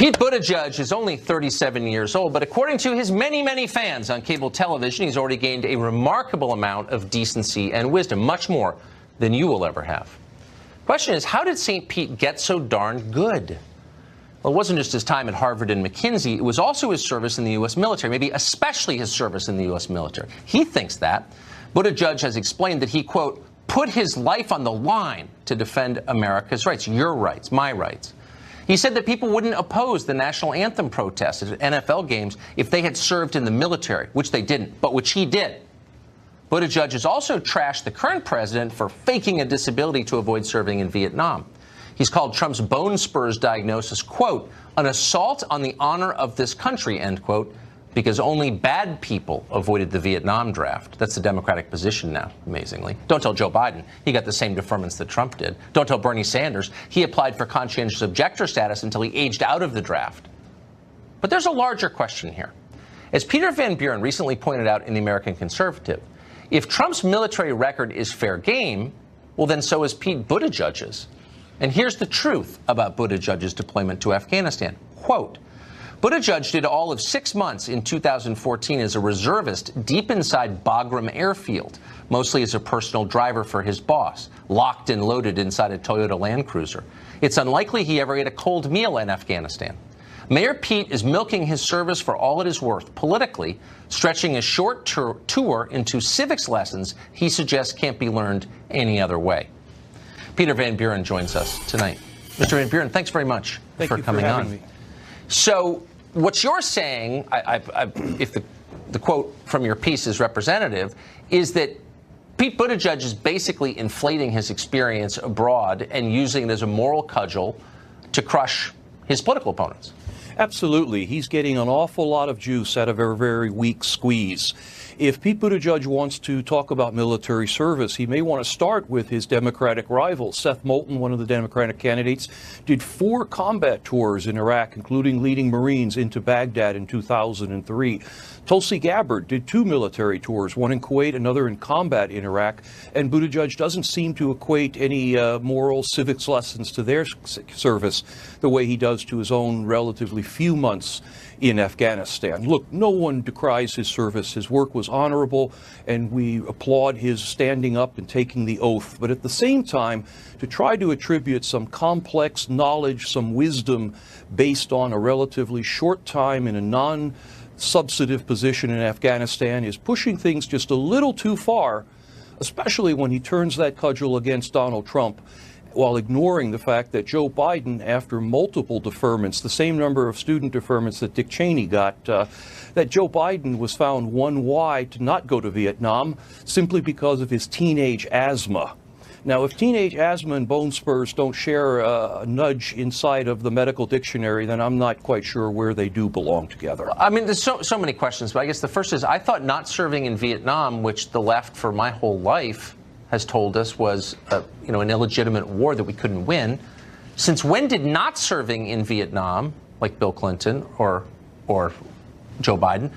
Pete Buttigieg is only 37 years old, but according to his many, many fans on cable television, he's already gained a remarkable amount of decency and wisdom, much more than you will ever have. The question is, how did St. Pete get so darn good? Well, it wasn't just his time at Harvard and McKinsey. It was also his service in the U.S. military, maybe especially his service in the U.S. military. He thinks that. Buttigieg has explained that he, quote, put his life on the line to defend America's rights, your rights, my rights. He said that people wouldn't oppose the national anthem protests at NFL games if they had served in the military, which they didn't, but which he did. Buttigieg has also trashed the current president for faking a disability to avoid serving in Vietnam. He's called Trump's bone spurs diagnosis, quote, an assault on the honor of this country, end quote, because only bad people avoided the Vietnam draft. That's the Democratic position now, amazingly. Don't tell Joe Biden. He got the same deferments that Trump did. Don't tell Bernie Sanders. He applied for conscientious objector status until he aged out of the draft. But there's a larger question here. As Peter Van Buren recently pointed out in The American Conservative, if Trump's military record is fair game, well, then so is Pete Buttigieg's. And here's the truth about Buttigieg's deployment to Afghanistan. Quote, Buttigieg did all of 6 months in 2014 as a reservist deep inside Bagram Airfield, mostly as a personal driver for his boss, locked and loaded inside a Toyota Land Cruiser. It's unlikely he ever ate a cold meal in Afghanistan. Mayor Pete is milking his service for all it is worth politically, stretching a short tour into civics lessons he suggests can't be learned any other way. Peter Van Buren joins us tonight. Mr. Van Buren, thanks very much for coming on. So what you're saying, if the quote from your piece is representative, is that Pete Buttigieg is basically inflating his experience abroad and using it as a moral cudgel to crush his political opponents. Absolutely. He's getting an awful lot of juice out of a very weak squeeze. If Pete Buttigieg wants to talk about military service, he may want to start with his Democratic rival. Seth Moulton, one of the Democratic candidates, did 4 combat tours in Iraq, including leading Marines into Baghdad in 2003. Tulsi Gabbard did 2 military tours, one in Kuwait, another in combat in Iraq, and Buttigieg doesn't seem to equate any moral civics lessons to their service the way he does to his own relatively few months in Afghanistan. Look, no one decries his service. His work was honorable, and we applaud his standing up and taking the oath. But at the same time, to try to attribute some complex knowledge, some wisdom based on a relatively short time in a non-substantive position in Afghanistan is pushing things just a little too far, especially when he turns that cudgel against Donald Trump, while ignoring the fact that Joe Biden, after multiple deferments, the same number of student deferments that Dick Cheney got, that Joe Biden was found 1Y to not go to Vietnam simply because of his teenage asthma. Now, if teenage asthma and bone spurs don't share a nudge inside of the medical dictionary, then I'm not quite sure where they do belong together. I mean, there's so many questions, but I guess the first is, I thought not serving in Vietnam, which the left for my whole life has told us was an illegitimate war that we couldn't win. Since when did not serving in Vietnam, like Bill Clinton or Joe Biden,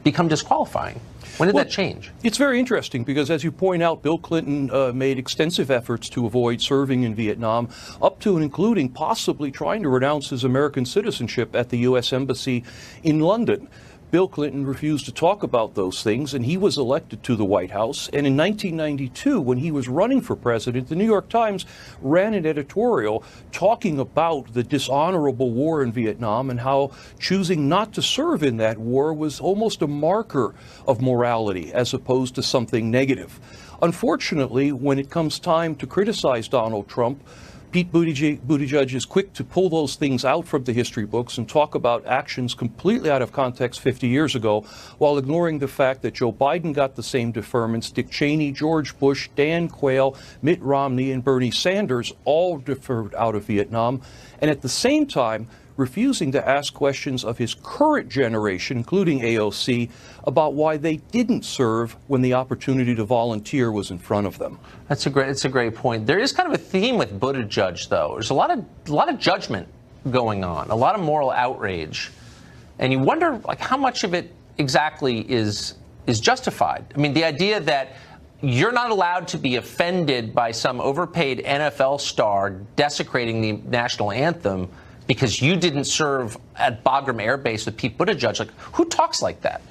become disqualifying? When did that change? It's very interesting because, as you point out, Bill Clinton made extensive efforts to avoid serving in Vietnam, up to and including possibly trying to renounce his American citizenship at the U.S. Embassy in London. Bill Clinton refused to talk about those things, and he was elected to the White House. And in 1992, when he was running for president, the New York Times ran an editorial talking about the dishonorable war in Vietnam and how choosing not to serve in that war was almost a marker of morality as opposed to something negative. Unfortunately, when it comes time to criticize Donald Trump, Pete Buttigieg is quick to pull those things out from the history books and talk about actions completely out of context 50 years ago, while ignoring the fact that Joe Biden got the same deferments, Dick Cheney, George Bush, Dan Quayle, Mitt Romney, and Bernie Sanders all deferred out of Vietnam, and at the same time refusing to ask questions of his current generation, including AOC, about why they didn't serve when the opportunity to volunteer was in front of them. It's a great point. There is kind of a theme with Buttigieg, though. There's a lot of judgment going on, a lot of moral outrage, and you wonder how much of it exactly is justified. I mean, the idea that you're not allowed to be offended by some overpaid NFL star desecrating the national anthem because you didn't serve at Bagram Air Base with Pete Buttigieg. Like, who talks like that?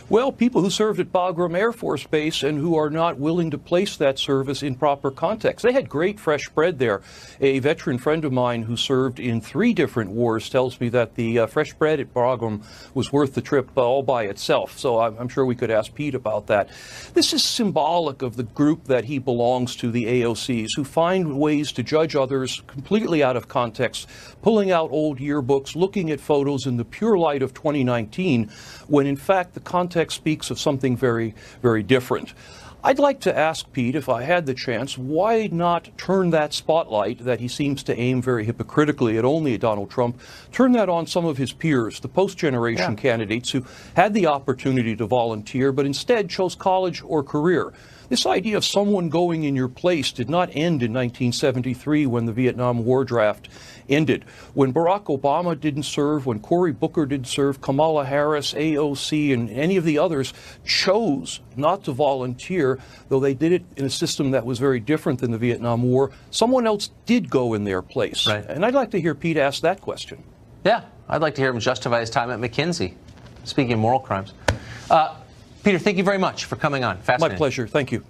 Well, people who served at Bagram Air Force Base and who are not willing to place that service in proper context. They had great fresh bread there. A veteran friend of mine who served in 3 different wars tells me that the fresh bread at Bagram was worth the trip all by itself. So I'm sure we could ask Pete about that. This is symbolic of the group that he belongs to, the AOCs, who find ways to judge others completely out of context, pulling out old yearbooks, looking at photos in the pure light of 2019, when in fact the context speaks of something very, very different. I'd like to ask Pete, if I had the chance, why not turn that spotlight that he seems to aim very hypocritically at only Donald Trump, turn that on some of his peers, the post-generation candidates who had the opportunity to volunteer but instead chose college or career. This idea of someone going in your place did not end in 1973 when the Vietnam War draft ended. When Barack Obama didn't serve, when Cory Booker didn't serve, Kamala Harris, AOC, and any of the others chose not to volunteer, though they did it in a system that was very different than the Vietnam War. Someone else did go in their place. Right. And I'd like to hear Pete ask that question. Yeah, I'd like to hear him justify his time at McKinsey. Speaking of moral crimes. Peter, thank you very much for coming on. Fascinating. My pleasure. Thank you.